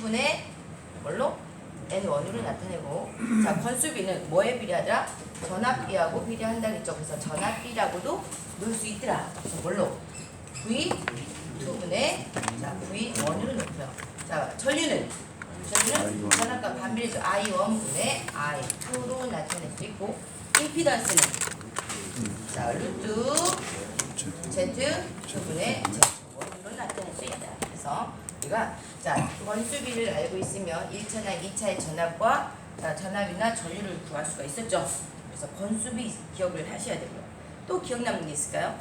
2분의 뭘로? N1으로 나타내고 자 건수비는 뭐에 비례하더라? 전압비하고 비례한다고 했죠. 그래서 전압비라고도 놓을 수 있더라. 그래서 뭘로? V2분의 자 V1으로 놓고요. 자 전류는 전압과 반비례해서 I1분의 I2로 나타낼 수 있고 임피던스는 자 루트 Z2분의 Z1으로 나타낼 수 있다. 그래서 우리가 자 건수비를 알고 있으면 1차나 2차의 전압과 자, 전압이나 전류를 구할 수가 있었죠. 그래서 건수비 기억을 하셔야 되고요. 또 기억 남는 게 있을까요?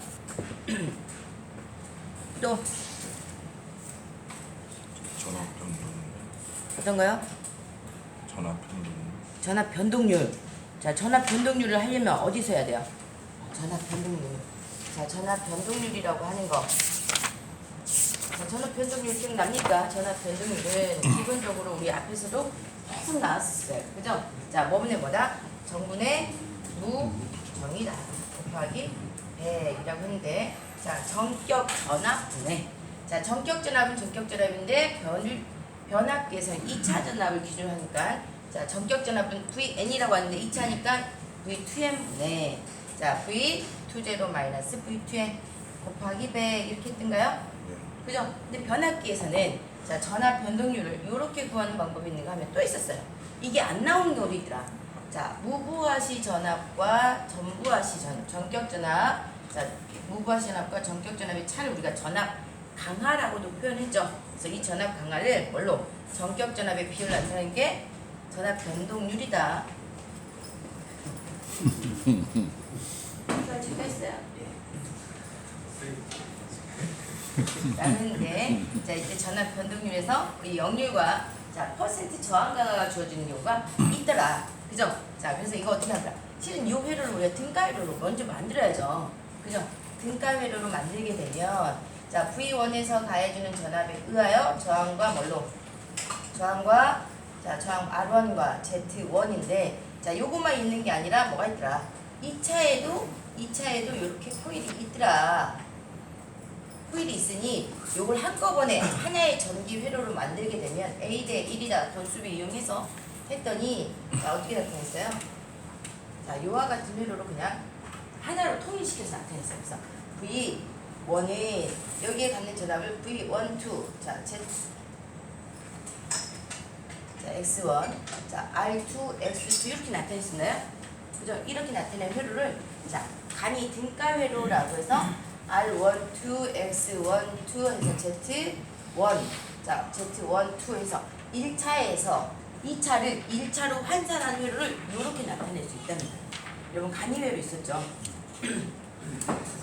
또 전압 변동. 어떤 거요? 전압 변동. 전압 변동률. 자, 전압 변동률을 하려면 어디서 해야 돼요? 전압 변동률. 자, 전압 변동률이라고 하는 거. 자, 전압 변동률 기억납니까? 전압 변동률은 기본적으로 우리 앞에서도 계속 나왔었어요. 그죠? 자, 뭐분의 뭐다? 정분의 무정이다. 곱하기 100이라고 했는데, 자, 전격 전압분의. 자, 전격 전압은 전격 전압인데, 변압기에서는 2차 전압을 기준으로 하니까, 자, 전격 전압은 VN이라고 하는데 2차니까 V2N분의 자, V20 마이너스 V2N 곱하기 100 이렇게 했던가요? 그죠? 근데 변압기에서는 자, 전압 변동률을 이렇게 구하는 방법이 있는가 하면 또 있었어요. 이게 안 나오는 경우도 있더라. 자, 무부하시 전압과 전부하시 전압, 전격 전압. 자, 무부하시 전압과 전격 전압의 차를 우리가 전압 강하라고도 표현했죠. 그래서 이 전압 강하를 뭘로? 전격 전압의 비율을 나타내는 게 전압 변동률이다. 이거 찍혔어요? 라는데 자 이때 전압 변동률에서 우리 역률과 자 퍼센트 저항 강화가 주어지는 경우가 있더라. 그죠? 자 그래서 이거 어떻게 하더라? 실은 이 회로를 우리가 등가 회로로 먼저 만들어야죠. 그죠? 등가 회로로 만들게 되면 자 V1에서 가해주는 전압에 의하여 저항과 뭘로? 저항과 자 저항 R1과 Z1인데 자 요것만 있는 게 아니라 뭐가 있더라? 2차에도 이렇게 코일이 있더라. 코일이 있으니 요걸 한꺼번에 하나의 전기 회로로 만들게 되면 A 대 1이다 건수비 이용해서 했더니 자 어떻게 나타냈어요? 자 요와 같은 회로로 그냥 하나로 통일시켜서 나타냈어요. 그래서 V1은 여기에 갖는 전압을 V12 자 X1 자 R2 X2 이렇게 나타냈었나요? 그죠? 이렇게 나타낸 회로를 자 간이 등가 회로라고 해서 R1, 2, X1, 2 해서 Z1 자 Z1, 2 해서 1차에서 2차를 1차로 환산한 회로를 이렇게 나타낼 수 있다는 거예요. 여러분 간이회로 있었죠?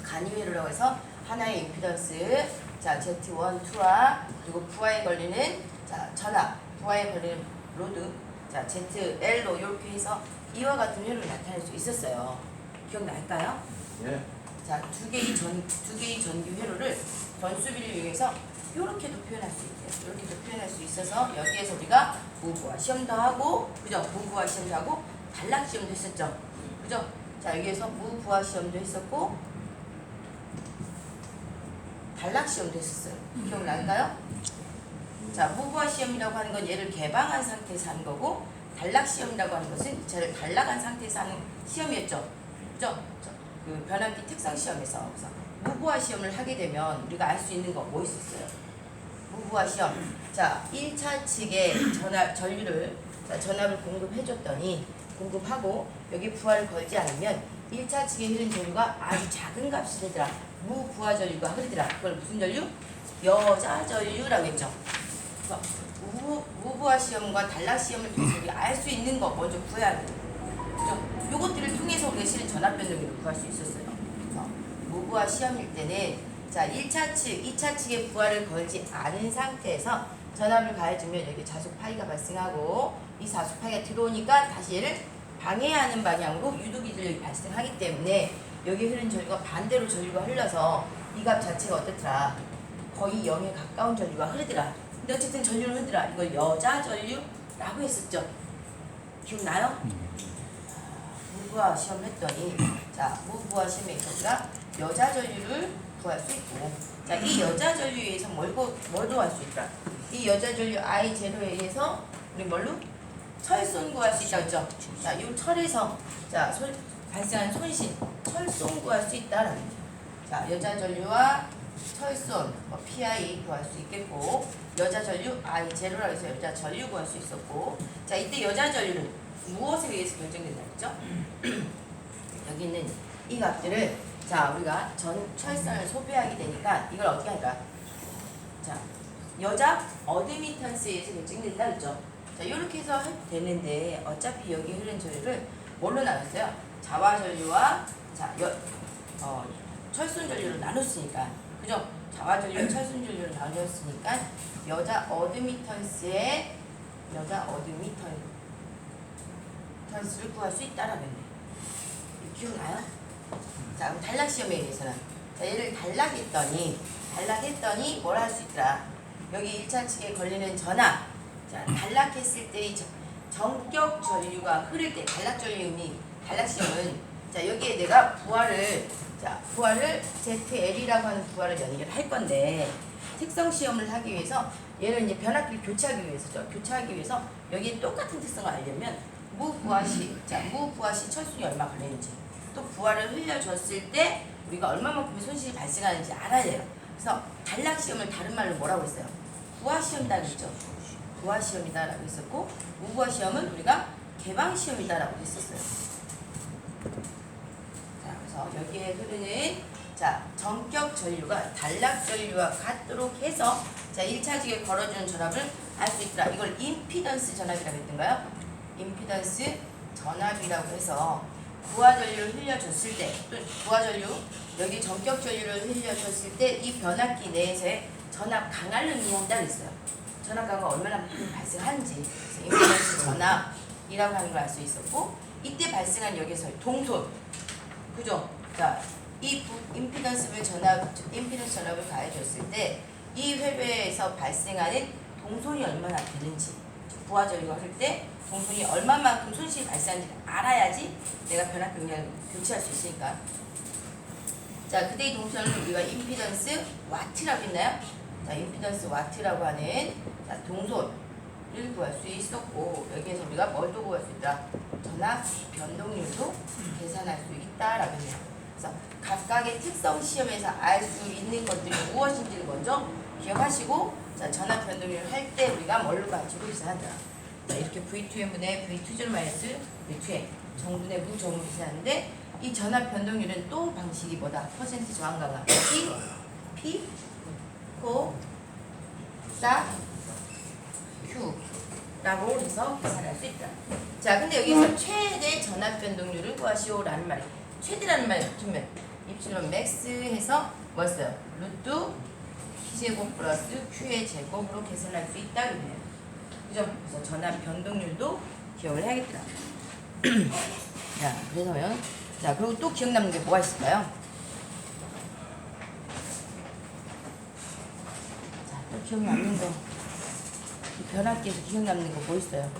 간이회로라고 해서 하나의 임피던스 자 Z1, 2와 그리고 부하에 걸리는 자 전압 부하에 걸리는 로드 자 ZL로 이렇게 해서 이와 같은 회로를 나타낼 수 있었어요. 기억날까요? 예. 자, 두 개의 전기 회로를 건수비를 이용해서 이렇게도 표현할 수 있대요. 이렇게도 표현할 수 있어서 여기에서 우리가 무부하 시험도 하고, 그죠? 무부하 시험도 하고, 단락 시험도 했었죠. 그죠? 자, 여기에서 무부하 시험도 했었고, 단락 시험도 했었어요. 기억날까요? 자, 무부하 시험이라고 하는 건 얘를 개방한 상태에서 하는 거고, 단락 시험이라고 하는 것은 쟤를 단락한 상태에서 하는 시험이었죠. 그죠? 그 변압기 특성 시험에서 그래서 무부하 시험을 하게 되면 우리가 알 수 있는 거 뭐 있었어요? 무부하 시험. 자, 1차 측에 전류를 자, 전압을 공급하고 여기 부하를 걸지 않으면 1차 측에 흐른 전류가 아주 작은 값이 되더라. 무부하 전류가 흐르더라. 그걸 무슨 전류? 여자 전류라고 했죠. 그래서 무부하 시험과 단락 시험을 통해서 우리가 알 수 있는 거 먼저 구해야 돼요. 그죠? 요것들을 통해서 우리가 실은 전압 변동률을 구할 수 있었어요. 그래서 무부하 시험일 때는 자 1차 측, 2차 측에 부하를 걸지 않은 상태에서 전압을 가해주면 여기 자속 파이가 발생하고 이 자속 파이가 들어오니까 다시 얘를 방해하는 방향으로 유도기질력이 발생하기 때문에 여기 흐른 전류가 반대로 전류가 흘러서 이 값 자체가 어떻더라? 거의 0에 가까운 전류가 흐르더라. 근데 어쨌든 전류를 흐르더라. 이걸 여자 전류라고 했었죠. 기억나요? 무부하 시험 했더니 자 무부하 시험에 있어서 여자 전류를 구할 수 있고 자 이 여자 전류에 의해서 뭘 구할 수 있더라? 이 여자 전류 I0에 의해서 우리 뭘로? 철손 구할 수 있다 그랬죠? 자, 이 철에서 자, 발생한 손실, 철손 구할 수 있다라는 거죠. 자, 여자 전류와 철손, PI 구할 수 있겠고, 여자 전류 I0라고 해서 여자 전류 구할 수 있었고, 자, 이때 여자 전류는 무엇에 의해서 결정된다 그랬죠? 여기 있는 이 값들을 자, 우리가 철선을 소비하게 되니까 이걸 어떻게 할까? 자, 여자 어드미턴스에 의해서 결정된다 그랬죠? 자, 이렇게 해서 해도 되는데 어차피 여기 흐르는 전류를 뭘로 나눴어요? 자화 전류와 철순 전류로 나눴으니까, 그죠? 자화 전류와 철순 전류로 나눴으니까 여자 어드미턴스를 구할 수 있다라는 거예요. 기억나요? 자, 그럼 단락 시험에 의해서는 자, 얘를 단락했더니 뭘 할 수 있더라? 여기 1차 측에 걸리는 전압. 자, 단락했을 때의 전격 전류가 흐를 때 단락 전류의 단락 시험은 자, 여기에 내가 부하를 ZL이라고 하는 부하를 연결할 건데 특성 시험을 하기 위해서 얘를 이제 변압기를 교체하기 위해서죠. 교체하기 위해서 여기에 똑같은 특성을 알려면 무부하시 철순이 얼마 걸리는지, 또 부하를 흘려줬을 때 우리가 얼마만큼의 손실이 발생하는지 알아야 돼요. 그래서 단락 시험을 다른 말로 뭐라고 했어요? 부하 시험이라고 했죠. 부하 시험이다라고 했었고, 무부하 시험은 우리가 개방 시험이다라고 했었어요. 자, 그래서 여기에 흐르는 자, 전격 전류가 단락 전류와 같도록 해서 자, 1차직에 걸어주는 전압을 알 수 있더라. 이걸 임피던스 전압이라고 했던가요? 임피던스 전압이라고 해서 부하 전류를 흘려줬을 때, 또 부하 전류, 여기 전격 전류를 흘려줬을 때 이 변압기 내에서의 전압 강화를 의미한다고 했어요. 전압 강화가 얼마나 발생하는지, 임피던스 전압이라고 하는 걸 알 수 있었고, 이때 발생한 여기서의 동손, 그죠? 자, 이 임피던스 전압을 가해줬을 때 이 회로에서 발생하는 동손이 얼마나 되는지, 부하 전류가 흐를 때 동손이 얼마만큼 손실이 발생하는지 알아야지 내가 변압기 용량을 교체할 수 있으니까. 자, 그때 이 동선을 우리가 임피던스 와트라고 했나요? 자, 임피던스 와트라고 하는 자, 동손을 구할 수 있었고, 여기에서 우리가 뭘 또 구할 수 있다? 전압 변동률도 계산할 수 있다라고 했네요. 그래서 각각의 특성 시험에서 알 수 있는 것들이 무엇인지를 먼저 기억하시고, 자, 전압 변동률을 할 때 우리가 뭘로 가지고 계산한다. 자, 이렇게 V2n분의 V2절 마이너스 V2n 정분의 무정분 계산하는데, 이 전압 변동률은 또 방식이 뭐다? 퍼센트 저항 강화 P, 코, 사, Q라고 해서 계산할 수 있다. 자, 근데 여기서 최대 전압 변동률을 구하시오라는 말이, 최대라는 말이 붙으면 입실론 맥스 해서 뭐였어요? 루트 T제곱 플러스 Q의 제곱으로 계산할 수 있다 그래요. 그죠? 그래서 전압 변동률도 기억을 해야겠다. 자, 그래서요. 자, 그리고 또 기억 남는 게 뭐가 있을까요? 자, 또 기억 남는 거. 이 변압기에서 기억 남는 거 뭐 있어요?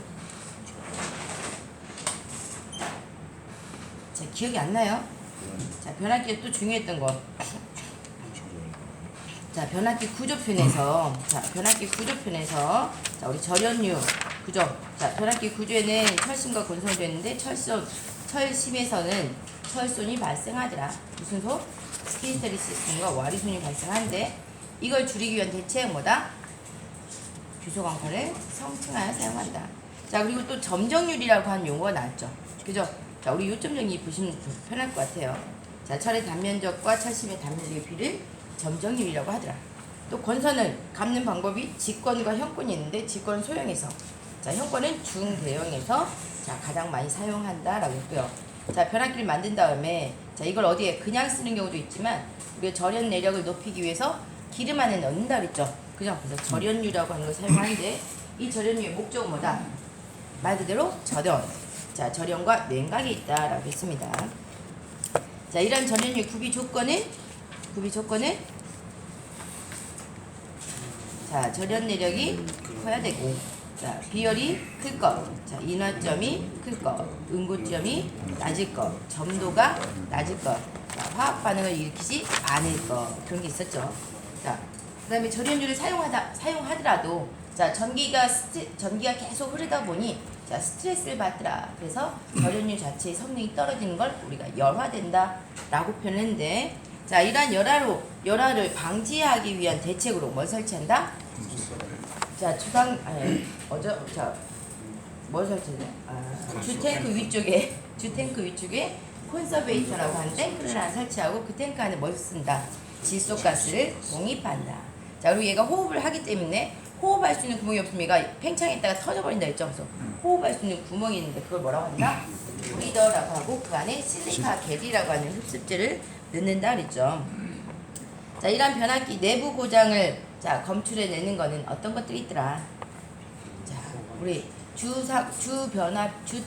자, 기억이 안 나요? 자, 변압기에 또 중요했던 거. 자, 변압기 구조편에서 자, 우리 절연류, 그죠? 자, 변압기 구조에는 철심과 권선이 되는데 철심에서는 철손이 발생하더라. 무슨 소? 스키스테리시스과 와리손이 발생하는데, 이걸 줄이기 위한 대책은 뭐다? 규소 광파를 성층하여 사용한다. 자, 그리고 또 점정률이라고 하는 용어가 나왔죠. 그죠? 자, 우리 요점 정리 보시면 편할 것 같아요. 자, 철의 단면적과 철심의 단면적의 비를 점정률이라고 하더라. 또 권선을 갚는 방법이 직권과 현권이 있는데, 직권은 소형에서, 자, 현권은 중대형에서 자, 가장 많이 사용한다라고 했고요. 자, 변압기를 만든 다음에 자, 이걸 어디에 그냥 쓰는 경우도 있지만 우리가 절연 내력을 높이기 위해서 기름 안에 넣는다 그랬죠. 그죠? 그래서 절연유라고 하는 걸 사용하는데, 이 절연유의 목적은 뭐다? 말 그대로 절연. 자, 절연과 냉각이 있다라고 했습니다. 자, 이런 절연유의 구비 조건은 자, 절연 내력이 커야 되고, 자, 비열이 클 것, 자, 인화점이 클 것, 응고점이 낮을 것, 점도가 낮을 것, 자, 화학 반응을 일으키지 않을 것, 그런 게 있었죠. 자, 그다음에 절연유를 사용하더라도 자 전기가 계속 흐르다 보니 자 스트레스를 받더라. 그래서 절연유 자체의 성능이 떨어지는 걸 우리가 열화된다라고 표현했는데 자 이러한 열화를 방지하기 위한 대책으로 뭘 설치한다? 자 뭘 설치냐? 주탱크 위쪽에 콘서베이터라고 하는 탱크를 하나 설치하고 그 탱크 안에 뭘 쓴다? 질소가스를 공입한다. 자 그리고 얘가 호흡을 하기 때문에 호흡할 수 있는 구멍이 없으면 얘가 팽창했다가 터져버린다 했죠. 그래서 호흡할 수 있는 구멍이 있는데 그걸 뭐라고 한다? 브리더라고 하고 그 안에 실리카 겔이라고 하는 흡습제를 넣는다 그랬죠. 자 이러한 변압기 내부 고장을 자 검출해내는 거는 어떤 것들이 있더라? 자 우리 주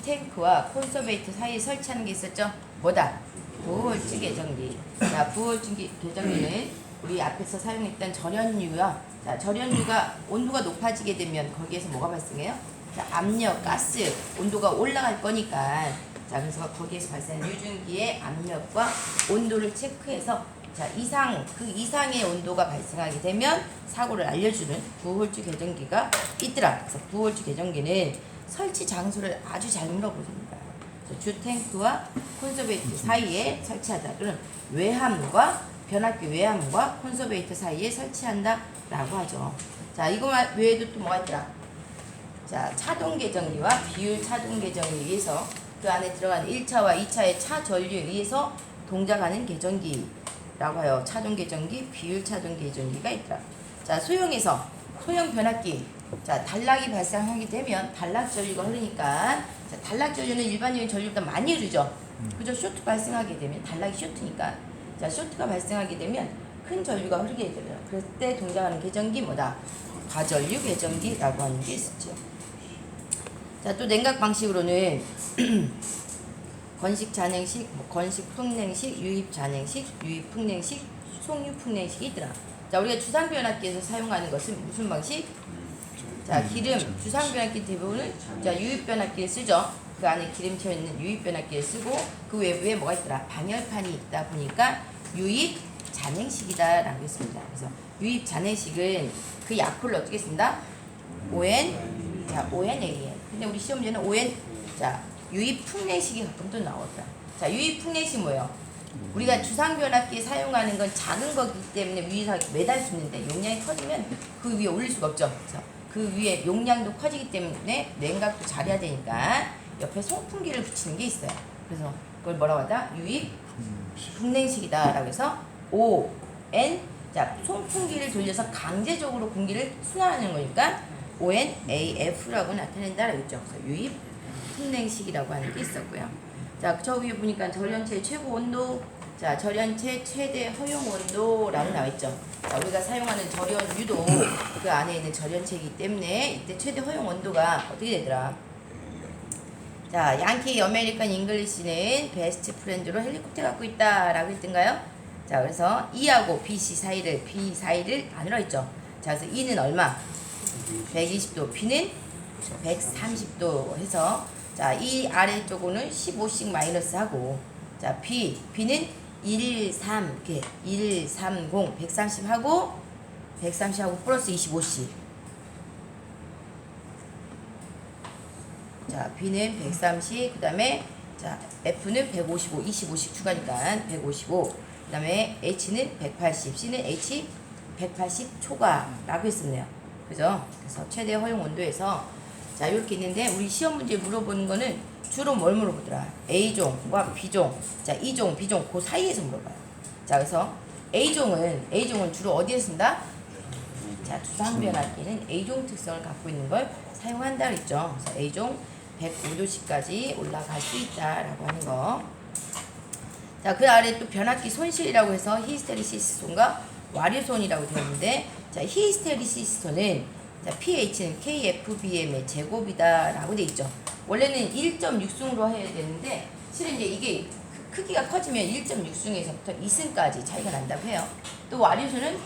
탱크와 콘서베이터 사이에 설치하는 게 있었죠? 뭐다? 부호홀주 개정기. 자, 부호홀주 개정기는 우리 앞에서 사용했던 절연유요. 자, 절연유가 온도가 높아지게 되면 거기에서 뭐가 발생해요? 자, 압력, 가스, 온도가 올라갈 거니까. 자, 그래서 거기에서 발생하는 유증기의 압력과 온도를 체크해서 자, 그 이상의 온도가 발생하게 되면 사고를 알려주는 부호홀주 개정기가 있더라. 그래서 부호홀주 개정기는 설치 장소를 아주 잘 물어보십니다. 주탱크와 콘서베이터 사이에 설치하다. 그럼 변압기 외함과 콘서베이터 사이에 설치한다라고 하죠. 자, 이거 외에도 또 뭐가 있더라? 자, 차동 개정기와 비율 차동 개정기에 의해서 그 안에 들어간 1차와 2차의 차 전류에 의해서 동작하는 개정기라고 해요. 차동 개정기, 비율 차동 개정기가 있더라. 자, 소형 변압기. 자, 단락이 발생하게 되면 단락 전류가 흐르니까 자, 단락 전류는 일반적인 전류보다 많이 흐르죠. 그죠? 쇼트 발생하게 되면 단락이 쇼트니까 자, 쇼트가 발생하게 되면 큰 전류가 흐르게 되죠. 그럴 때 동작하는 개정기 뭐다? 과전류 개정기라고 하는 게 있었죠. 자, 또 냉각 방식으로는 건식 잔행식, 건식 풍냉식, 유입 잔행식, 유입 풍냉식, 송유 풍냉식이 있더라. 자, 우리가 주상 변압기에서 사용하는 것은 무슨 방식? 자, 주상 변압기 대부분은 자, 유입 변압기를 쓰죠. 그 안에 기름 채워 있는 유입 변압기를 쓰고 그 외부에 뭐가 있더라? 방열판이 있다 보니까 유입 잔행식이다라고 했습니다. 그래서 유입 잔행식은 그 약불을 어떻게 쓴다? ON, 자, ONAN. 근데 우리 시험 문제는 ON, 자, 유입 풍내식이 가끔 또 나왔다. 자, 유입 풍내식 뭐예요? 우리가 주상 변압기에 사용하는 건 작은 거기 때문에 위에서 매달 수 있는데 용량이 커지면 그 위에 올릴 수가 없죠. 그래서 그 위에 용량도 커지기 때문에 냉각도 잘해야 되니까 옆에 송풍기를 붙이는 게 있어요. 그래서 그걸 뭐라고 하다? 유입 풍냉식이다라고 해서 ON, 자, 송풍기를 돌려서 강제적으로 공기를 순환하는 거니까 ONAF라고 나타낸다라고 했죠. 그래서 유입 풍냉식이라고 하는 게 있었고요. 자, 저 위에 보니까 절연체 최고 온도, 자, 절연체 최대 허용 온도라고 나와있죠. 자, 우리가 사용하는 절연유도 그 안에 있는 절연체이기 때문에 이때 최대 허용 온도가 어떻게 되더라? 자, 양키 어메리칸 잉글리시는 베스트 프렌드로 헬리콥터 갖고 있다라고 했던가요? 자, 그래서 E하고 B 사이를 안으로 했죠. 자, 그래서 E는 얼마? 120도, B는 130도 해서 자, 이 아래쪽으로는 15씩 마이너스 하고 자, B는 130, 130 하고 130 하고 플러스 25씩. 자, B는 130, 그 다음에 자, F는 155, 25씩 추가니까 155. 그 다음에 H는 180, C는 H 180 초과라고 했었네요. 그죠? 그래서 최대 허용 온도에서 자, 이렇게 있는데 우리 시험 문제 물어보는 거는 주로 뭘 물어보더라? A종과 B종, 자, E종, B종 그 사이에서 물어봐요. 자, 그래서 A종은 주로 어디에 쓴다? 자, 주상 변압기는 A종 특성을 갖고 있는 걸 사용한다 그랬죠. 그래서 A종 105도씨까지 올라갈 수 있다라고 하는 거. 자, 그 아래 또 변압기 손실이라고 해서 히스테리시스톤과 와류손이라고 되어 있는데 자, 히스테리시스톤은 자, pH는 KFBM의 제곱이다라고 돼 있죠. 원래는 1.6승으로 해야 되는데 실은 이제 이게 크기가 커지면 1.6승에서부터 2승까지 차이가 난다고 해요. 또 와류수는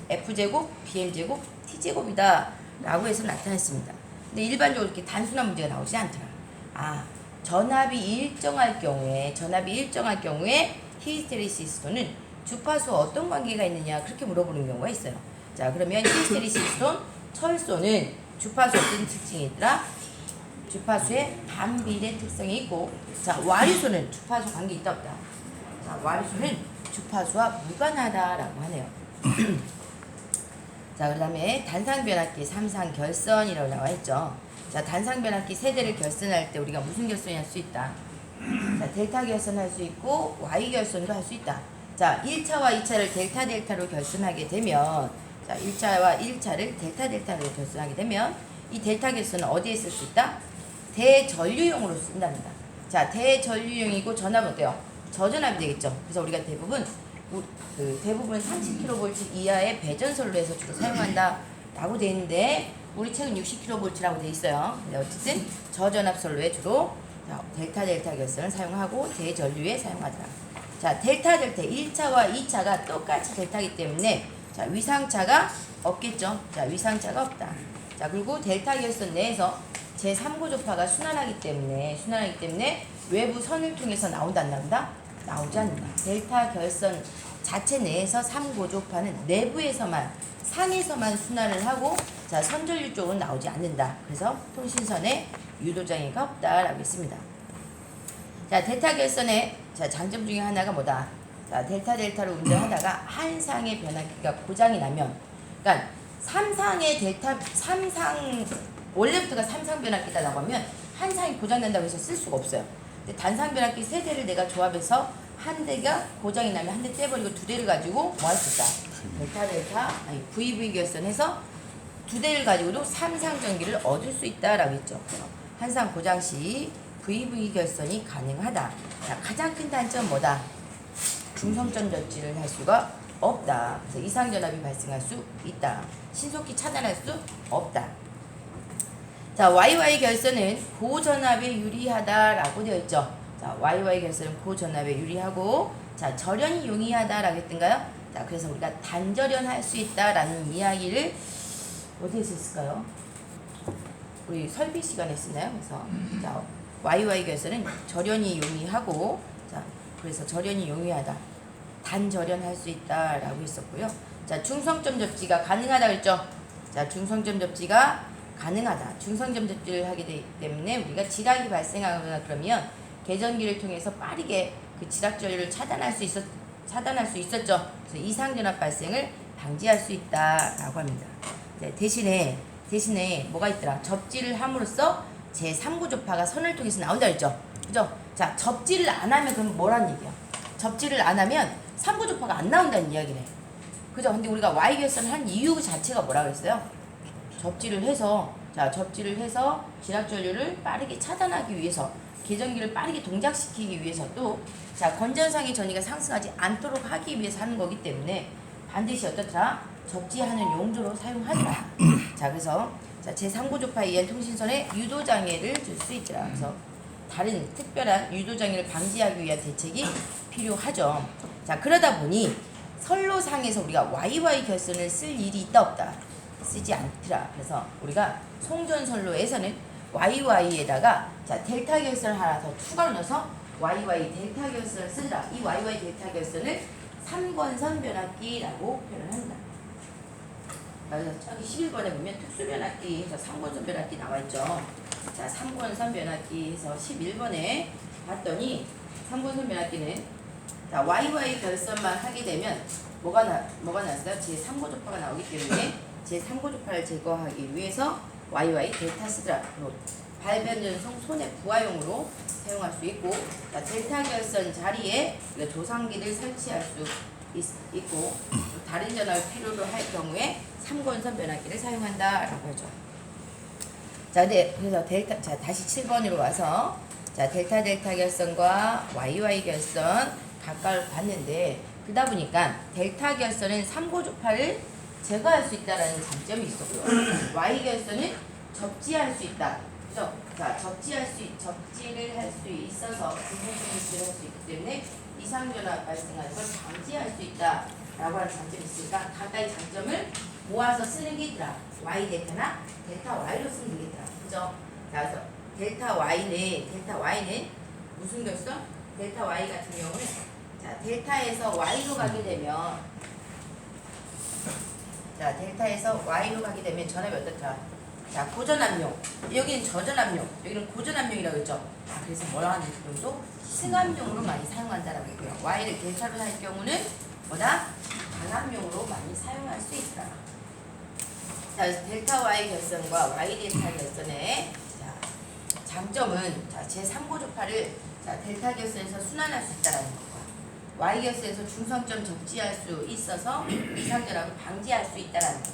F제곱, BM제곱, T제곱이다라고 해서 나타냈습니다. 근데 일반적으로 이렇게 단순한 문제가 나오지 않더라. 아, 전압이 일정할 경우에 히스테리시스톤은 주파수와 어떤 관계가 있느냐 그렇게 물어보는 경우가 있어요. 자, 그러면 히스테리시스톤, 철소는 주파수 어떤 특징이 있더라? 주파수의 반비례 특성이 있고, 자, 와류소는 주파수 관계 있다 없다? 자, 와류소는 주파수와 무관하다라고 하네요. 자, 그 다음에 단상변압기 삼상결선이라고 나와 있죠. 자, 단상변압기 세대를 결선할 때 우리가 무슨 결선이 할 수 있다? 자, 델타 결선할 수 있고 Y 결선도 할 수 있다. 자, 1차와 2차를 델타 델타로 결선하게 되면, 자, 1차와 1차를 델타 델타로 결선하게 되면 이 델타 결선은 어디에 쓸 수 있다? 대전류용으로 쓴답니다. 자, 대전류용이고 전압은 어때요? 저전압이 되겠죠. 그래서 우리가 대부분 30kV 이하의 배전선로 해서 주로 사용한다 라고 되어 있는데, 우리 책은 60kV라고 되어 있어요. 근데 어쨌든 저전압선로에 주로 델타 델타 결선을 사용하고 대전류에 사용하더라. 자, 델타 델타 1차와 2차가 똑같이 델타이기 때문에, 자, 위상차가 없겠죠. 자, 위상차가 없다. 자, 그리고 델타 결선 내에서 제3고조파가 순환하기 때문에 외부 선을 통해서 나온다 안 나온다? 나오지 않는다. 델타 결선 자체 내에서 3고조파는 내부에서만, 상에서만 순환을 하고, 자, 선전류 쪽은 나오지 않는다. 그래서 통신선에 유도장애가 없다라고 했습니다. 자, 델타 결선의, 자, 장점 중에 하나가 뭐다? 자, 델타 델타로 운전하다가 한 상의 변압기가 고장이 나면, 그러니까 원래부터가 3상 변압기다라고 하면 한 상이 고장난다고 해서 쓸 수가 없어요. 근데 단상 변압기 세 대를 내가 조합해서 한 대가 고장이 나면 한 대 떼버리고 두 대를 가지고 뭐 할 수 있다? VV 결선해서 두 대를 가지고도 3상 전기를 얻을 수 있다라고 했죠. 한 상 고장 시 VV 결선이 가능하다. 자, 가장 큰 단점 뭐다? 중성점 젖질을 할 수가 없다. 그래서 이상전압이 발생할 수 있다. 신속히 차단할 수 없다. 자, YY 결선은 고전압에 유리하다라고 되어 있죠. 자, YY 결선은 고전압에 유리하고, 자, 절연이 용이하다라고 했던가요? 자, 그래서 우리가 단절연할 수 있다라는 이야기를 어디에서 했을까요? 우리 설비 시간에 했었나요? 그래서 자, YY 결선은 절연이 용이하고, 자, 그래서 절연이 용이하다, 단절연할 수 있다라고 했었고요. 자, 중성점 접지가 가능하다 그랬죠. 자, 중성점 접지가 가능하다. 중성점 접지를 하게 되기 때문에 우리가 지락이 발생하거나 그러면 개전기를 통해서 빠르게 그 지락 전류를 차단할 수 있었죠. 그래서 이상전압 발생을 방지할 수 있다라고 합니다. 네, 대신에 뭐가 있더라? 접지를 함으로써 제3고조파가 선을 통해서 나온다 그랬죠. 그죠? 자, 접지를 안 하면 그럼 뭐란 얘기야? 접지를 안 하면 3고조파가 안 나온다는 이야기네. 그죠? 근데 우리가 Y 결선을 한 이유 자체가 뭐라 그랬어요? 접지를 해서 지락 전류를 빠르게 차단하기 위해서, 계전기를 빠르게 동작시키기 위해서, 또 자, 건전상의 전위가 상승하지 않도록 하기 위해서 하는 거기 때문에 반드시 어떻더라? 접지하는 용도로 사용하더라. 자, 그래서 자, 제3고조파에 의한 통신선에 유도장애를 줄 수 있더라. 그래서 다른 특별한 유도장애를 방지하기 위한 대책이 필요하죠. 자, 그러다 보니 선로상에서 우리가 YY 결선을 쓸 일이 있다 없다? 쓰지 않더라. 그래서 우리가 송전선로에서는 YY에다가 자, 델타 결선을 하나 더 추가로 넣어서 YY 델타 결선을 쓰더라. 이 YY 델타 결선을 3권선 변압기라고 표현을 한다. 그래서 저기 11번에 보면 특수변압기 해서 3권선 변압기 나와있죠. 자, 3권선 변압기 해서 11번에 봤더니 3권선 변압기는 자, YY 결선만 하게 되면 뭐가 났어요? 제3고조파가 나오기 때문에 제3고조파를 제거하기 위해서 YY 델타 쓰더라. 발변전송 손의 부하용으로 사용할 수 있고, 자, 델타 결선 자리에 조상기를 설치할 수 있고, 다른 전압을 필요로 할 경우에 3권선 변압기를 사용한다라고 하죠. 자, 그래서 자, 다시 7번으로 와서 자, 델타 결선과 YY 결선 각각 봤는데, 그러다 보니까 델타 결선은 3고조파를 제거할 수 있다라는 장점이 있었고요. Y 결선은 접지할 수 있다. 그죠? 자, 접지를 할 수 있어서 중성점을 할 수 있기 때문에 이상전압 발생하는 걸 방지할 수 있다라고 하는 장점이 있으니까 각각의 장점을 모아서 쓰는 게 있더라. Y 델타나 델타 Y로 쓰면 되겠더라. 그죠? 자, 그래서 델타 Y는 무슨 결선? 델타 Y 같은 경우는 자, 델타에서 Y로 가게 되면 자, 델타에서 Y로 가게 되면 전압이 어떻더라? 자, 고전압용. 여기는 저전압용. 여기는 고전압용이라고 했죠. 자, 그래서 뭐라 하는 정도? 승합용으로 많이 사용한다라고 했고요. Y를 델타로 할 경우는 뭐다? 단압용으로 많이 사용할 수 있다. 자, 그래서 델타 Y 결선과 Y 델타 결선의 자, 장점은 자, 제3고조파를 자, 델타 결선에서 순환할 수 있다라는 것과 Y 결선에서 중성점 적지할 수 있어서 이상전압을 방지할 수 있다라는 것.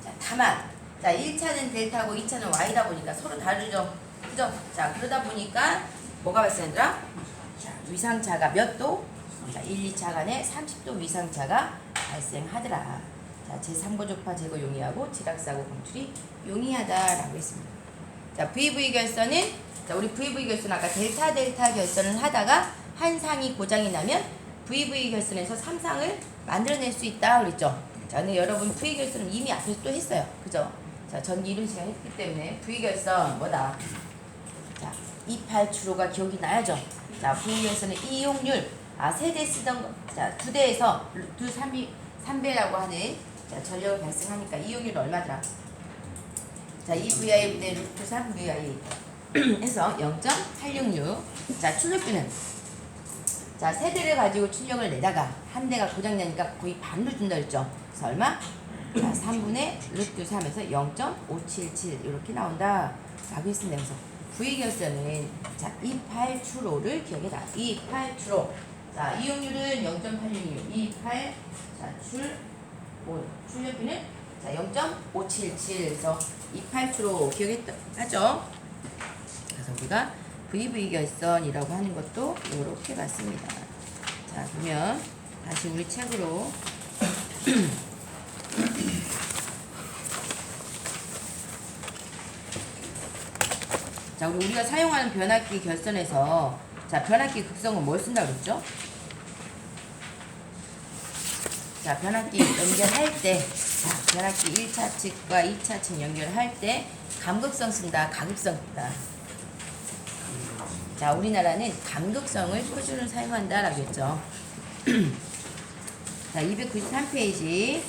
자, 다만 자, 1차는 델타고 2차는 Y다 보니까 서로 다르죠. 그죠? 자, 그러다 보니까 뭐가 발생하더라? 자, 위상차가 몇 도? 자, 1, 2차 간에 30도 위상차가 발생하더라. 자, 제3고조파 제거 용이하고 지락사고 검출이 용이하다라고 했습니다. 자, VV 결선은 자, 우리 VV 결선 아까 델타 결선을 하다가 한 상이 고장이 나면 VV 결선에서 3상을 만들어낼 수 있다 그랬죠. 자, 근데 여러분 V 결선은 이미 앞에서 또 했어요. 그죠? 자, 전기 이론 시간 했기 때문에 V 결선 뭐다? 자, 28주로가 기억이 나야죠. 자, V 결선은 이용률 세대 쓰던 거, 자, 2대에서 3배라고 하는 자, 전력을 발생하니까 이용률 얼마더라? 자, 이 VI 분의 루트 3 VI 해서 0.866. 자, 출력비는 자, 세대를 가지고 출력을 내다가 한 대가 고장나니까 거의 반으로 준다 그랬죠. 그래서 얼마? 자, 3분의 루트 3에서 0.577 이렇게 나온다 라고 했습니다. 그래서 V 결선은 자, 28주로를 기억해라. 28주로. 자, 이용률은 0.866. 28 자, 출력비는 자, 0.577에서 28주로 기억하죠. 그래서 우리가 VV 결선이라고 하는 것도 이렇게 봤습니다. 자, 그러면 다시 우리 책으로 자, 우리가 사용하는 변압기 결선에서 자, 변압기 극성은 뭘 쓴다고 그랬죠? 자, 변압기 연결할 때 자, 변압기 1차 측과 2차 측 연결할 때 감극성 쓴다, 가극성 쓴다. 자, 우리나라는 감극성을 표준으로 사용한다라고 했죠. 자, 293페이지.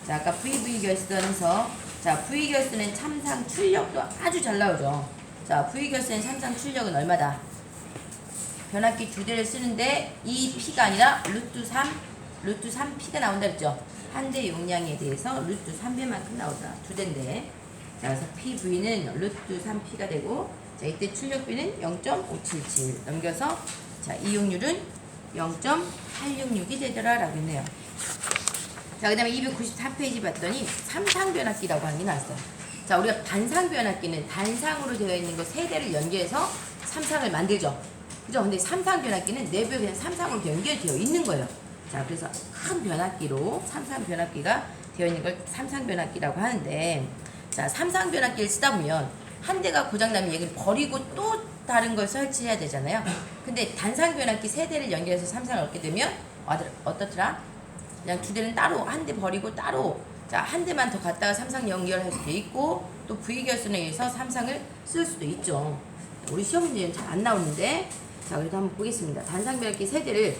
자, 아까 VV 결선에서 자, V 결선은 참상 출력도 아주 잘 나오죠. 자, V 결선의 참상 출력은 얼마다? 변압기 2대를 쓰는데 이 P가 아니라 루트 3P가 나온다 그랬죠. 한 대 용량에 대해서 루트 3배만큼 나오더라. 2대인데. 자, 그래서 PV는 루트 3P가 되고 자, 이때 출력비는 0.577 넘겨서 자, 이용률은 0.866이 되더라 라고 했네요. 자, 그 다음에 294페이지 봤더니 삼상변압기라고 하는 게 나왔어요. 자, 우리가 단상변압기는 단상으로 되어 있는 거 3대를 연결해서 삼상을 만들죠. 그죠? 근데 삼상변압기는 내부에 그냥 삼상으로 연결되어 있는 거예요. 자, 그래서 큰 변압기로 삼상변압기가 되어 있는 걸 삼상변압기라고 하는데 자, 삼상변압기를 쓰다 보면 한 대가 고장나면 얘를 버리고 또 다른 걸 설치해야 되잖아요. 근데 단상변압기 3대를 연결해서 삼상을 얻게 되면 어떻더라? 그냥 2대는 따로 한 대 버리고 따로 자, 한 대만 더 갖다가 삼상 연결할 수도 있고 또 V결선에 의해서 삼상을 쓸 수도 있죠. 우리 시험 문제는 잘 안 나오는데 자, 그래도 한번 보겠습니다. 단상변압기 3대를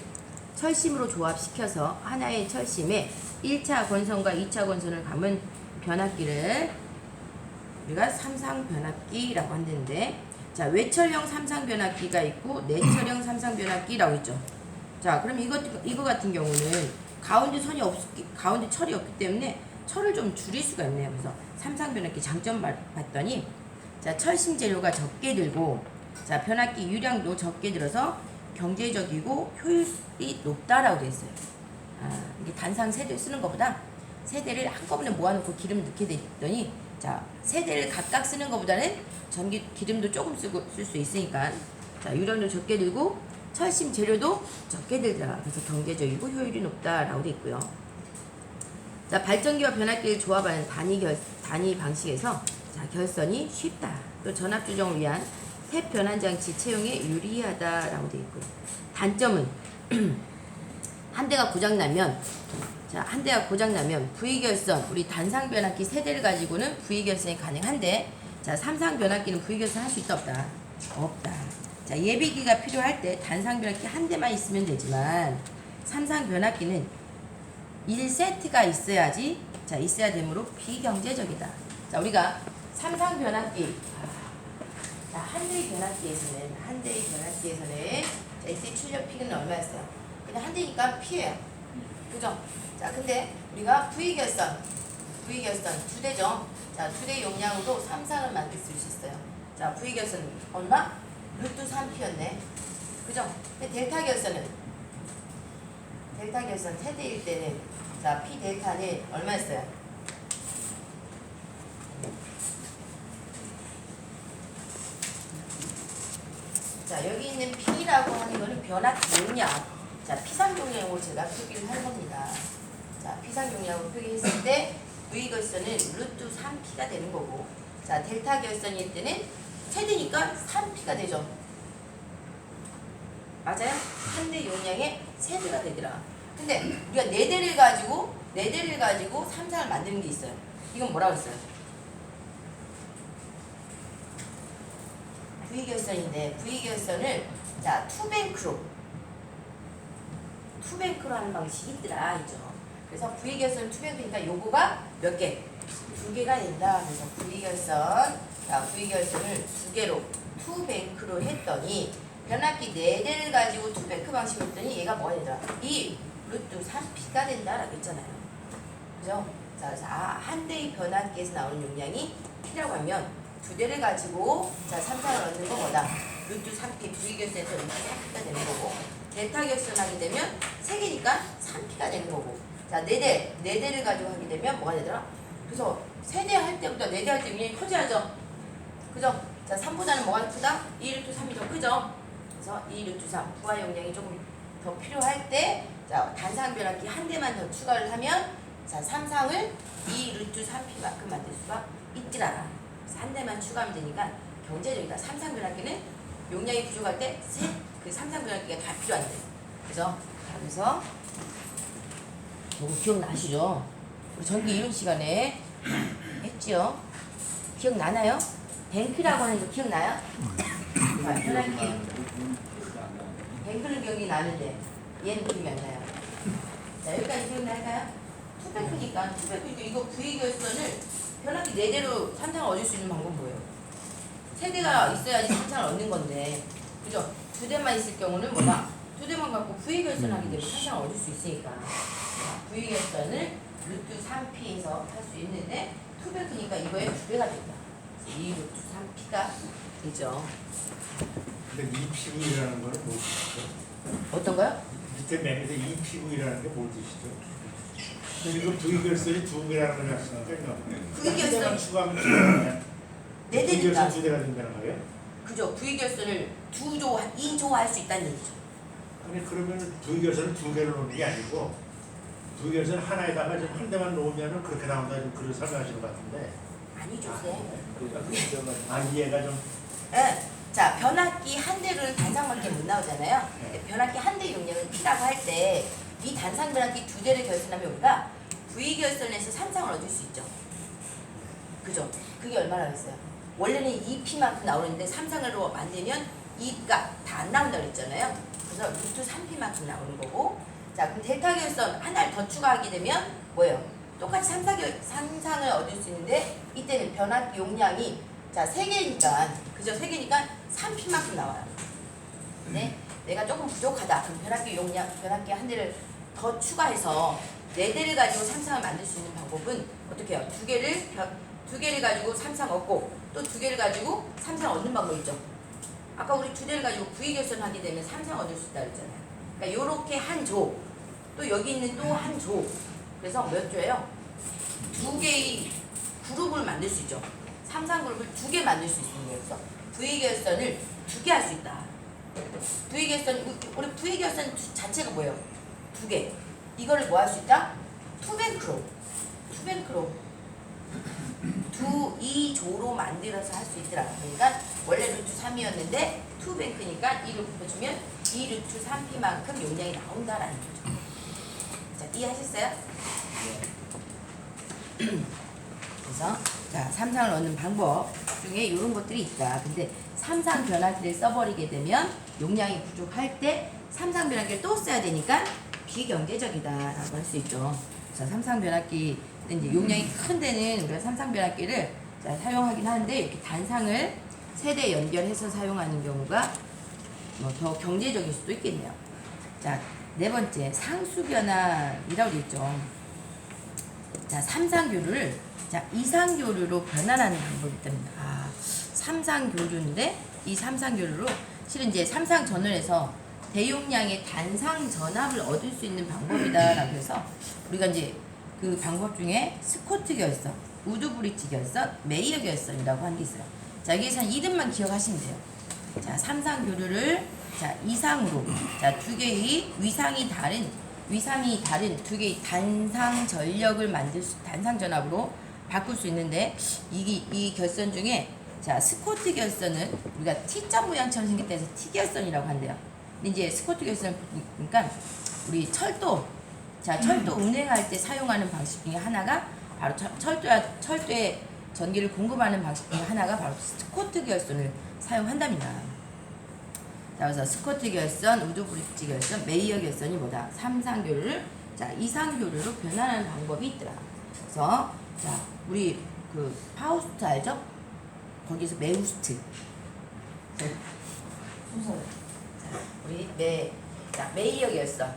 철심으로 조합시켜서 하나의 철심에 1차 권선과 2차 권선을 감은 변압기를 우리가 삼상변압기라고 한다는데 자, 외철형 삼상변압기가 있고 내철형 삼상변압기라고 있죠. 자, 그럼 이거 같은 경우는 가운데 가운데 철이 없기 때문에 철을 좀 줄일 수가 있네요. 그래서 삼상변압기 장점 봤더니 자, 철심 재료가 적게 들고 자, 변압기 유량도 적게 들어서 경제적이고 효율이 높다라고 되어 있어요. 이게 단상 3대 쓰는 것보다 3대를 한꺼번에 모아놓고 기름 넣게 됐더니 자, 3대를 각각 쓰는 것보다는 전기 기름도 조금 쓸 수 있으니까 자, 유량도 적게 들고 철심 재료도 적게 들더라. 그래서 경제적이고 효율이 높다라고 되어 있고요. 자, 발전기와 변압기를 조합하는 단위 방식에서 자, 결선이 쉽다. 또 전압 조정을 위한 탭 변환 장치 채용에 유리하다라고 되어 있고요. 단점은 한 대가 고장나면 V결선 우리 단상 변압기 3대를 가지고는 V결선이 가능한데 자, 삼상 변압기는 V결선 할 수 있다 없다? 없다. 자, 예비기가 필요할 때 단상 변압기 한 대만 있으면 되지만 삼상 변압기는 1세트가 있어야지 자 있어야 되므로 비경제적이다. 자, 우리가 삼상 변압기 자, 한 대의 변압기에서는 자, 이때 출력 P는 얼마였어요? 그냥 한 대니까 P예요. 그죠? 자, 근데 우리가 V결선 두 대죠. 자, 두 대 용량으로 삼상을 만들 수 있었어요. 자, V결선 얼마? 루트 3P였네. 그죠? 근데 델타 결선은 세대일 때는 자, P 델타는 얼마였어요? 자, 여기 있는 P라고 하는 거는 변압기 용량. 자, P상 용량으로 제가 표기를 한 겁니다. 자, P상 용량으로 표기했을 때 V 결선은 루트 3P가 되는 거고, 자, 델타 결선일 때는 세대니까 3P가 되죠. 맞아요? 한 대 용량에 3대가 되더라. 근데 우리가 4대를 가지고 삼상을 만드는 게 있어요. 이건 뭐라고 했어요? V결선인데 V결선을 자 투뱅크로 하는 방식이 있더라. 있죠. 그래서 V결선 투뱅크니까 요거가 몇 개? 2개가 된다. 그래서 V결선을 2개로 투뱅크로 했더니 변압기 4대를 가지고 투뱅크 방식으로 했더니 얘가 뭐가 되더라? 이 루트 3P가 된다라고 했잖아요. 그죠? 자, 그래서 한 대의 변압기에서 나오는 용량이 P라고 하면 2대를 가지고 자 삼상을 얻는 거 뭐다? 루트 3P V결선에서 루트 3P가 되는 거고, 델타 결선하게 되면 3개니까 3P가 되는 거고, 자 4대를 가지고 하게 되면 뭐가 되더라? 그래서 세대 할 때보다 4대 할 때 용량이 커져야죠. 그죠? 자 3보다는 뭐가 크다? 2 루트 3이 더 크죠? 그래서 2 루트 3 부하 용량이 조금 더 필요할 때 자 단상 변압기 한 대만 더 추가를 하면 자 삼상을 2 루트 3P만큼 만들 수가 있더라. 그래서 한 대만 추가하면 되니까 경제적이다. 삼상 변압기는 용량이 부족할 때 그 삼상 변압기가 다 필요한데. 그죠? 그래서 요거 기억나시죠? 우리 전기 이론 시간에 했죠? 기억나나요? 뱅크라고 하는 거 기억나요? 변압기 뱅크는 기억이 나는데 얘는 기억이 안 나요. 자, 여기까지 기억날까요? 투뱅크니까 이거 V결선을 변압기 4대로 삼상을 얻을 수 있는 방법은 뭐예요? 3대가 있어야지 삼상을 얻는 건데, 그죠? 2대만 있을 경우는 뭐다? 2대만 갖고 V결선 하게 되면 삼상을 얻을 수 있으니까 V결선을 루트 3P에서 할 수 있는데 투뱅크니까 이거에 2배가 된다. 2 루트 3P가 되죠. 근데 이 피구이라는 거는 뭐 뜻이죠? 어떤 거요? 밑에 맨 밑에 이 피구이라는 게 뭐 뜻이죠? 지금 V결선이 2개라는 걸 했으니까 V결선 추가하면 2개냐? 4대니까 V결선 2대가 된다는 거예요? 그죠. V결선을 2조 할 수 있다는 얘기죠. 아니 그러면 V결선을 2개로 놓는 게 아니고 V결선 하나에다가 좀 한 대만 놓으면 그렇게 나온다, 좀 그런 설명하시는 것 같은데. 아니죠, 쌤. 아 이해가 좀. 네. 자, 변압기 한 대로는 단상밖에 못 나오잖아요. 변압기 한 대 용량을 P라고 할 때 이 단상 변압기 2대를 결선하면 우리가 V결선에서 삼상을 얻을 수 있죠. 그죠? 그게 얼마나 했어요? 원래는 2P만큼 나오는데 삼상으로 만들면 2가 다 안 나온다고 했잖아요. 그래서 루트 3P만큼 나오는 거고, 자 그럼 델타 결선 하나를 더 추가하게 되면 뭐예요? 똑같이 삼상을 얻을 수 있는데 이때는 변압기 용량이 자 3개니까 그죠? 3개니까 3P만큼 나와요. 네? 내가 조금 부족하다. 그럼 변압기 한 대를 더 추가해서 4대를 가지고 삼상을 만들 수 있는 방법은 어떻게 해요? 2개를 가지고 삼상 얻고 또 2개를 가지고 삼상 얻는 방법 있죠. 아까 우리 2대를 가지고 V결선 하게 되면 삼상 얻을 수 있다 그랬잖아요. 그러니까 요렇게 한 조, 또 여기 있는 또 한 조. 그래서 몇 조예요? 2개의 그룹을 만들 수 있죠. 삼상 그룹을 2개 만들 수 있는 거예요. 그래서 V결선을 2개 할 수 있다. 우리 V결선 자체가 뭐예요? 2개. 이거를 뭐 할 수 있다? 투뱅크로 2조로 만들어서 할 수 있더라. 그러니까 원래 루트 3이었는데 투뱅크니까 2를 곱해주면 2 루트 3P만큼 용량이 나온다라는 거죠. 자, 이해하셨어요? 그래서 자, 삼상을 얻는 방법 중에 이런 것들이 있다. 근데 삼상 변압기를 써버리게 되면 용량이 부족할 때 삼상 변압기를 또 써야 되니까 비경제적이다라고 할 수 있죠. 자, 삼상 변압기 이제 용량이 큰 데는 우리가 삼상 변압기를 자, 사용하긴 하는데 이렇게 단상을 세대 연결해서 사용하는 경우가 뭐 더 경제적일 수도 있겠네요. 자, 네 번째 상수변환이라고 되어 있죠. 자, 삼상교류를 자, 이상교류로 변환하는 방법이 있답니다. 아, 삼상교류인데 이 삼상교류로 실은 이제 삼상 전원에서 대용량의 단상 전압을 얻을 수 있는 방법이다라고 해서 우리가 이제 그 방법 중에 스코트 결선, 우드 브릿지 결선, 메이어 결선이라고 하는 게 있어요. 자, 여기에서는 이름만 기억하시면 돼요. 자, 삼상 교류를 자, 이상으로 자, 두 개의 위상이 다른 두 개의 단상 전력을 단상 전압으로 바꿀 수 있는데 이 결선 중에 자, 스코트 결선은 우리가 T자 모양처럼 생겼다 해서 T 결선이라고 한대요. 근데 이제 스코트 결선은 그러니까 우리 철도 운행할 때 사용하는 방식 중에 하나가 바로 철도에 전기를 공급하는 방식 중에 하나가 바로 스코트 결선을 사용한답니다. 자, 그래서 스코트 결선, 우드 브릿지 결선, 메이어 결선이 뭐다? 삼상교류를 자, 이상교류로 변환하는 방법이 있더라. 그래서 자, 우리 그 파우스트 알죠? 거기서 메우스트. 순서를. 자, 우리 메이어 결선.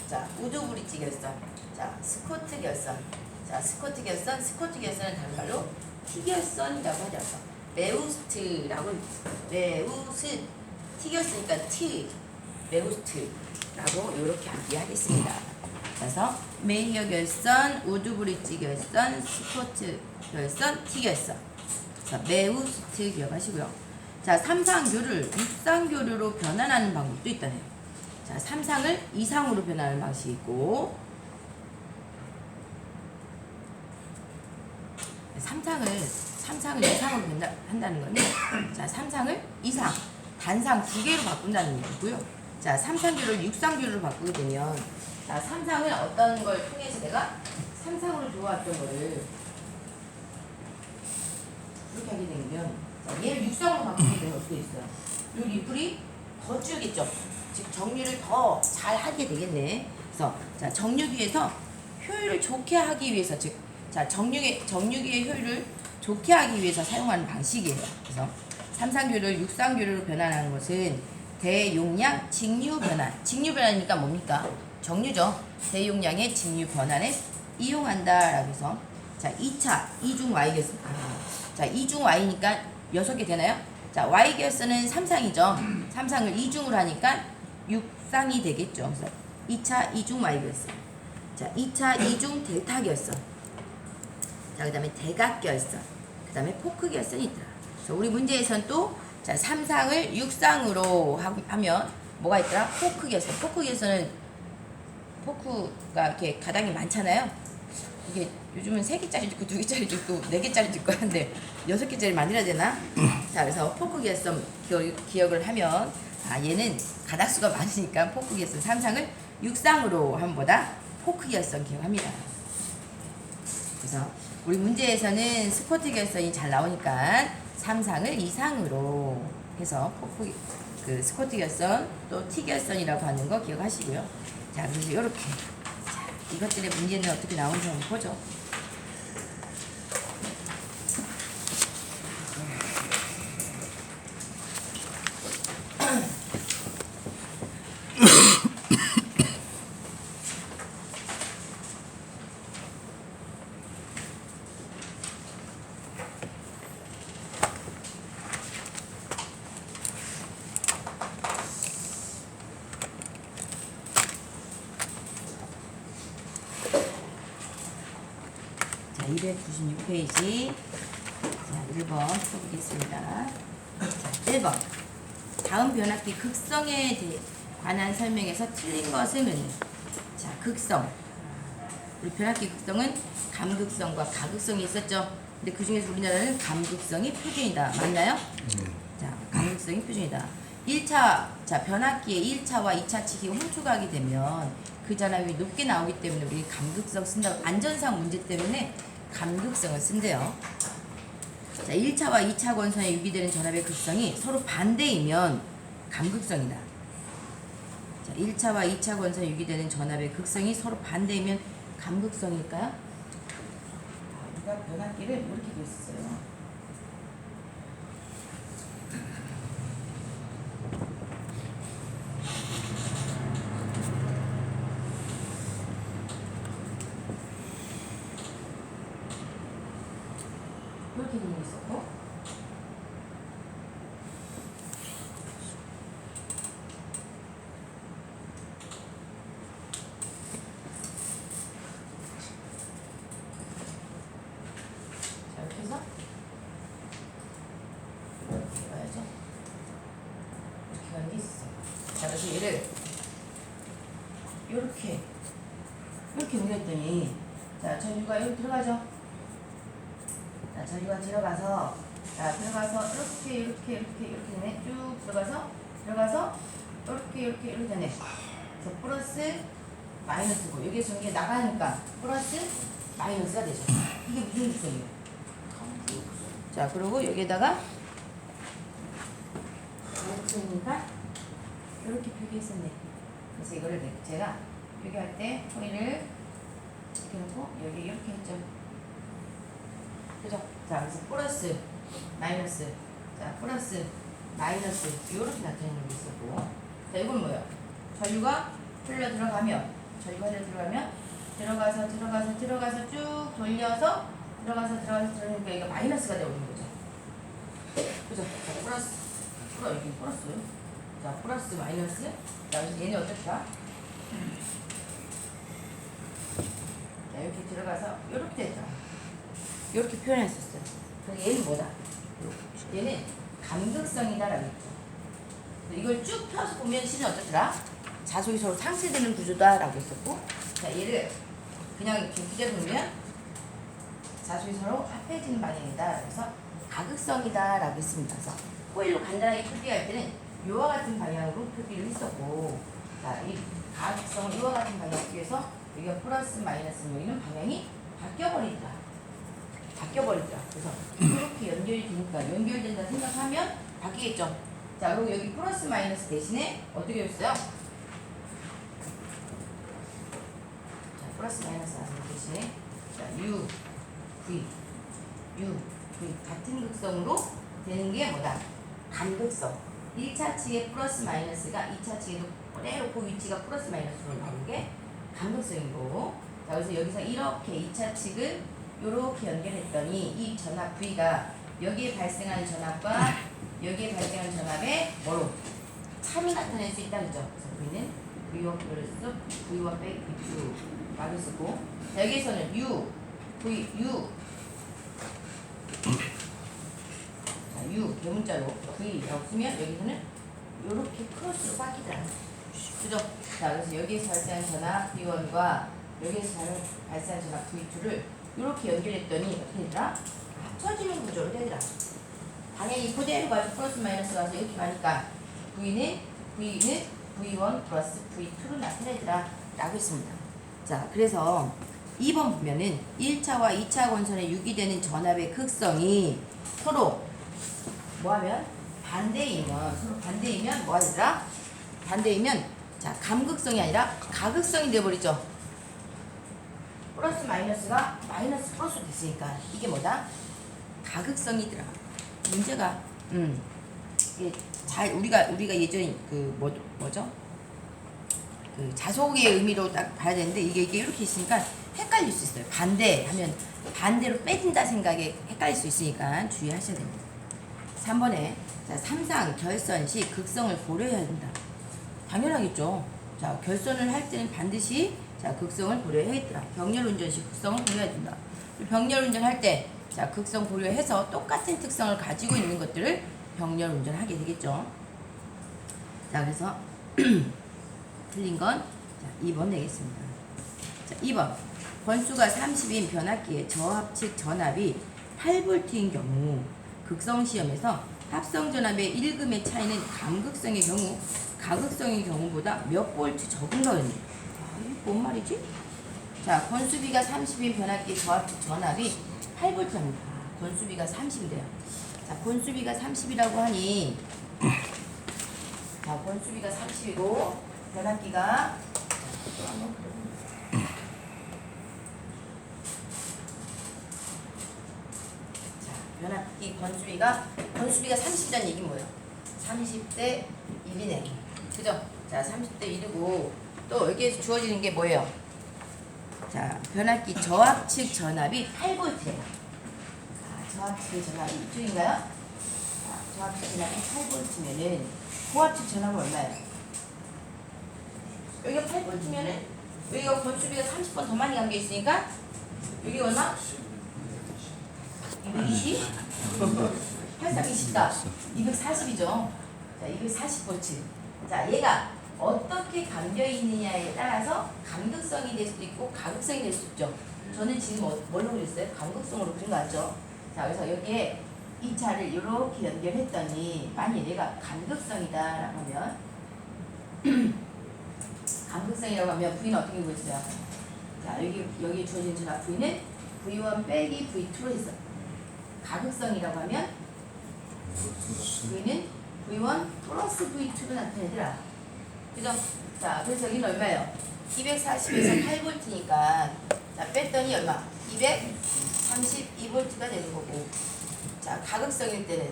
자, 우드 브릿지 결선. 자, 스코트 결선. 자, 스코트 결선은 다른 말로 T결선이라고 하죠. 메우스트라고 T결선이니까 메우스트라고 이렇게 이해하겠습니다. 그래서 메이어 결선, 우드 브릿지 결선, 스코트 결선, T결선. 자, 메우스트 기억하시고요. 자, 삼상교를 육상교류로 변환하는 방법도 있다네요. 자, 삼상을 이상으로 변환하는 방식이 있고 삼상을 이상으로 한다는 거는 자, 삼상을 이상, 단상 두 개로 바꾼다는 거고요. 자, 삼상교를 육상교로 바꾸게 되면 자, 삼상을 어떤 걸 통해서 내가 삼상으로 좋아했던 거를 이렇게 하게 되면 자, 얘를 육상으로 바꾸게 되면 어떻게 있어요? 요 리플이 더 줄겠죠. 즉 정류를 더 잘 하게 되겠네. 그래서 자, 정류기에서 효율을 좋게 하기 위해서 즉 자, 정류기의 효율을 좋게 하기 위해서 사용하는 방식이에요. 그래서 삼상교를 육상교류로 변환하는 것은 대용량 직류 변환. 직류 변환이니까 뭡니까? 정류죠. 대용량의 직류 변환에 이용한다라고 해서 자, 2차 이중 Y 결선. 자, 이중 Y니까 6개 되나요? 자, Y 결선은 삼상이죠. 삼상을 이중으로 하니까 육상이 되겠죠. 그래서 2차 이중 Y 결선. 자, 2차 이중 델타 결선. 자, 그 다음에 대각결선, 그 다음에 포크결선이 있더라. 그래서 우리 문제에서는 또 자, 삼상을 육상으로 하면 뭐가 있더라? 포크결선. 포크결선은 포크가 이렇게 가당이 많잖아요. 이게 요즘은 3개짜리 짓고 2개짜리 짓고 4개짜리 짓고 하는데 6개짜리 만들어야 되나? 자, 그래서 포크결선 기억을 하면 얘는 가닥수가 많으니까 포크결선 삼상을 육상으로 한 것보다 포크결선 기억합니다. 그래서 우리 문제에서는 스코트 결선이 잘 나오니까 삼상을 이상으로 해서 그 스코트 결선 또 T 결선이라고 하는 거 기억하시고요. 자, 그래서 이렇게 자, 이것들의 문제는 어떻게 나오는지 한번 보죠. 자, 296페이지. 자, 1번 써보겠습니다. 자, 1번. 다음 변압기 극성에 관한 설명에서 틀린 것은? 자, 극성. 우리 변압기 극성은 감극성과 가극성이 있었죠. 근데 그 중에서 우리나라는 감극성이 표준이다. 맞나요? 자, 감극성이 표준이다. 1차, 자, 변압기의 1차와 2차 치기가 홀쭉하게 되면 그 전압이 높게 나오기 때문에 우리 감극성 쓴다고 안전상 문제 때문에 감극성을 쓴대요. 자, 1차와 2차 권선에 유기되는 전압의 극성이 서로 반대이면 감극성이다. 자, 1차와 2차 권선에 유기되는 전압의 극성이 서로 반대이면 감극성일까요? 우리가 변압기를 이렇게 그렸어요. 이렇게 그리고 있었고, 자, 이렇게 해서 이렇게 가야죠. 이렇게 가는 게 있었어요. 자, 그래서 얘를 이렇게 옮겼더니, 자, 전류가 여기 들어가죠. 자, 전류가 들어가서, 이렇게 되네. 쭉 들어가서 이렇게 되네. 그래서 플러스 마이너스고, 여기 전기 나가니까 플러스 마이너스가 되죠. 이게 무슨 극성이에요? 자, 그리고 여기에다가 극성이니까 이렇게 표기했었네. 그래서 이거를 제가 표기할 때 소리를 이렇게 놓고 여기 이렇게 했죠. 그죠? 자, 그래서 플러스 마이너스, 자, 플러스 마이너스 이렇게 나타내는 게 있었고, 자, 이건 뭐예요? 전류가 흘러 들어가면 들어가서 쭉 돌려서 들어가니까 이거 마이너스가 되어 오는 거죠. 그죠? 자, 여기 플러스. 자, 플러스 마이너스. 자, 그래서 얘는 어떻게 가? 자, 이렇게 들어가서 이렇게 됐죠. 이렇게 표현했었어요. 그래서 얘는 뭐다? 얘는 감극성이다라고 했죠. 이걸 쭉 펴서 보면 실은 어떻더라? 자속이 서로 상쇄되는 구조다라고 했었고, 자, 얘를 그냥 이렇게 그대로 놓으면 자속이 서로 합해지는 방향이다. 그래서 가극성이다라고 했습니다. 그래서 코일로 간단하게 표기할 때는 이와 같은 방향으로 표기를 했었고, 자, 이 가극성을 이와 같은 방향으로 표기해서 여기가 플러스 마이너스 여기는 방향이 바뀌어버리더라. 그래서 이렇게 연결이 되니까 연결된다 생각하면 바뀌겠죠. 자, 그리고 여기 플러스 마이너스 대신에 어떻게 했어요? 자, 플러스 마이너스 대신에 자, U, V 같은 극성으로 되는 게 뭐다? 반극성. 1차 측의 플러스 마이너스가 2차 측에도 그대로 그 위치가 플러스 마이너스로 나오는 게 반극성이고, 자, 그래서 여기서 이렇게 2차 측을 이렇게 연결했더니 이 전압 V가 여기에 발생하는 전압과 여기에 발생하는 전압의 뭐로? 차로 나타낼 수 있다, 그죠? 그래서 V는 V1 플러스 V1 빼기 V2 라고 쓰고, 자, 여기에서는 U, 자, U 대문자로 V라고 쓰면 여기서는 이렇게 크로스로 바뀌더라. 그죠? 자, 그래서 여기에서 발생하는 전압 V1과 여기에서 발생하는 전압 V2를 이렇게 연결했더니 어떻게 되더라? 합쳐지는 구조로 되더라. 당연히 그대로 가지고 플러스 마이너스 가서 이렇게 가니까 V는 V1 플러스 V2로 나타내더라 라고 했습니다. 자, 그래서 2번 보면은 1차와 2차 권선에 유기되는 전압의 극성이 서로 뭐하면 반대이면 뭐 하더라? 반대이면 자, 감극성이 아니라 가극성이 되어버리죠. 플러스 마이너스가 마이너스 플러스 됐으니까 이게 뭐다? 가극성이더라. 문제가 이게 잘 우리가 예전에 그 뭐죠? 그 자속의 의미로 딱 봐야 되는데 이게 이렇게 있으니까 헷갈릴 수 있어요. 반대하면 반대로 빼진다 생각에 헷갈릴 수 있으니까 주의하셔야 됩니다. 3번에 자, 3상 결선 시 극성을 고려해야 된다. 당연하겠죠. 자, 결선을 할 때는 반드시 자, 극성을 고려해야겠더라. 병렬 운전 시 극성을 고려해야 된다. 병렬 운전할 때 자, 극성 고려해서 똑같은 특성을 가지고 있는 것들을 병렬 운전하게 되겠죠. 자, 그래서 틀린 건 자, 2번 내겠습니다. 자, 2번 권수가 30인 변압기의 저합측 전압이 8V인 경우 극성 시험에서 합성 전압의 1금의 차이는 감극성의 경우 가극성의 경우보다 몇 볼트 적은 거였니? 이게 뭔 말이지? 자, 권수비가 30인 변압기 저압측 전압이 8V입니다. 권수비가 30이래요. 자, 권수비가 30이라고 하니 자, 권수비가 30이고 변압기가 자, 변압기 권수비가 30이라는 얘기는 뭐예요? 30대 1이네. 그죠? 자, 30대 1이고 또 여기에서 주어지는 게 뭐예요? 자, 변압기 저압측 전압이 8V예요. 저압측 전압이 이쪽인가요? 자, 저압측 전압이 8V면은 고압측 전압은 얼마예요? 여기가 8V면은 여기가 권수비가 30번 더 많이 간 게 있으니까 여기 얼마? 220? 8320다. 240이죠. 자, 240V. 자, 얘가 어떻게 감겨 있느냐에 따라서 간극성이 될 수도 있고 가극성이 될 수 있죠. 저는 지금 뭘로 그렸어요? 간극성으로 그린 거 같죠? 자, 그래서 여기에 이 차를 이렇게 연결했더니 만약 얘가 간극성이다라고 하면 간극성이라고 하면 V는 어떻게 구했어요? 자, 여기 주어진 전압 V는 V1 빼기 V2로 했어. 가극성이라고 하면 V는 V1 플러스 V2로 나타내더라. 그죠? 자, 그래서 여기는 얼마예요? 240에서 8V니까 자, 뺐더니 얼마? 232V가 되는 거고. 자, 가극성일 때는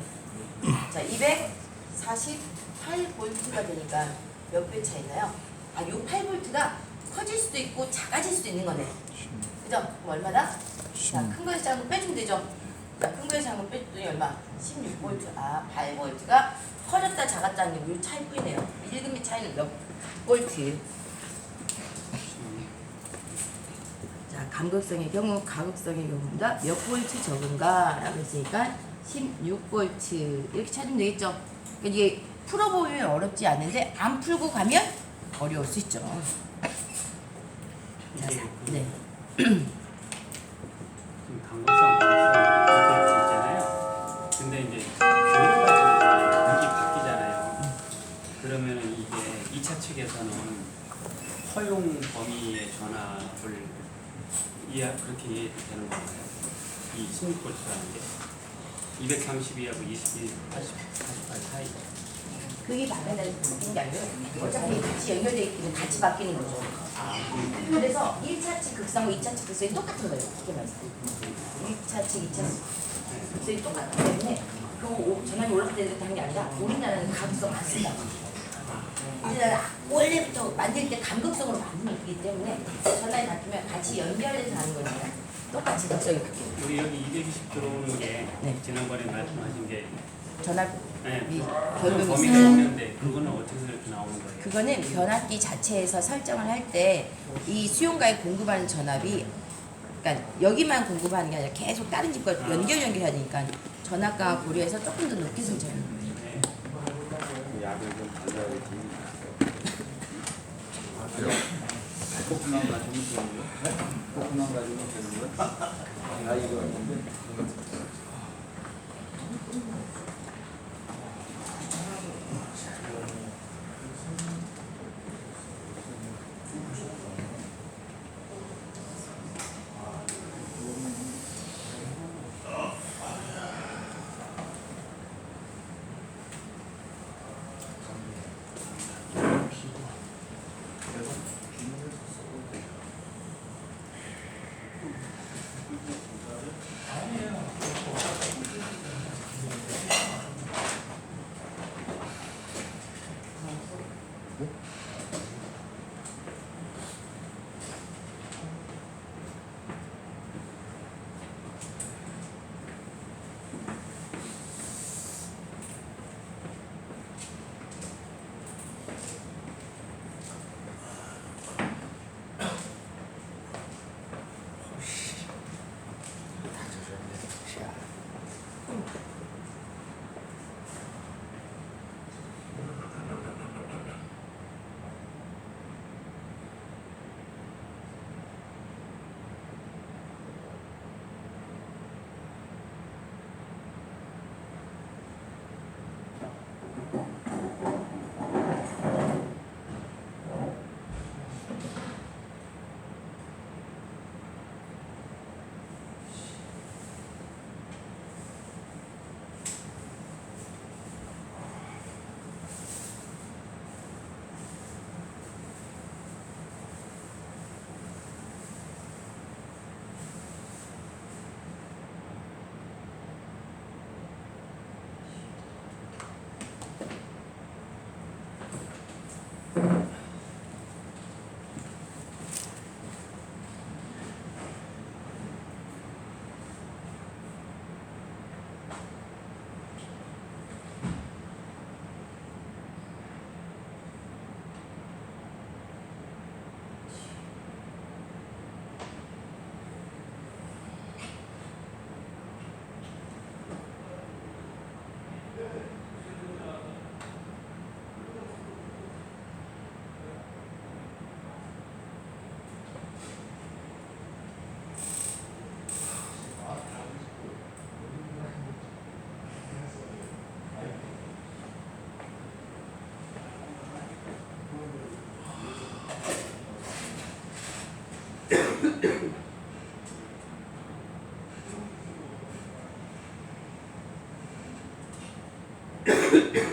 자, 248V가 되니까 몇 배 차이나요? 아, 요 8V가 커질 수도 있고 작아질 수도 있는 거네. 그죠? 그럼 얼마다? 자, 큰 거에서 작은 거 빼주면 되죠? 자, 큰 거에서 작은 거 빼줬더니 얼마? 16V. 아, 8V가 커졌다 작았다는 게 요 차이 뿐이네요. 일금의 차이는 몇 볼트. 자, 간극성의 경우, 가극성의 경우보다 몇 볼트 적은가? 라고 했으니까 16볼트. 이렇게 찾으면 되겠죠? 그러니까 이게 풀어보면 어렵지 않은데 안 풀고 가면 어려울 수 있죠. 자, 네. 강박성 있잖아요. 근데 이제 교류가 이게 바뀌잖아요. 그러면은 이게 2차 측에서는 허용 범위의 전압을 그렇게 이해되는 건가요? 이 16볼트라는 게 232하고 21, 88 사이. 그게 바뀌는 게 아니고 어차피 같이 연결되어 있기 때문에 같이 바뀌는 거죠. 그래서 1차 측 극성과 2차 측 극성이 똑같은 거예요. 이렇게 말씀. 1차 측, 2차 측 극성이 똑같기 때문에 그 전압이 올라갈 때 이렇게 하는 게 아니라 우리나라는 가극성 안 쓴다고. 우리나라 원래부터 만들 때 간극성으로 만들기 때문에 전압이 바뀌면 같이 연결해서 하는 거니까 똑같이 극성이 바뀌어요. 우리 여기 220 들어오는 게 네. 지난번에 말씀하신 게 전압이 네. 변동이 범위가 있어요. 있는데 그거는 어떻게 이렇게 나오는 거예요? 그거는 변압기 자체에서 설정을 할 때 이 수용가에 공급하는 전압이 그러니까 여기만 공급하는 게 아니라 계속 다른 집과 연결해야 되니까 전압과 고려해서 조금 더 높게 설정하는 거예요. 네. 약을 좀 발라야지. 볶음만 가지고 되는 거야? 볶음만 가지고 되는 거야? 아 이거 근데 네.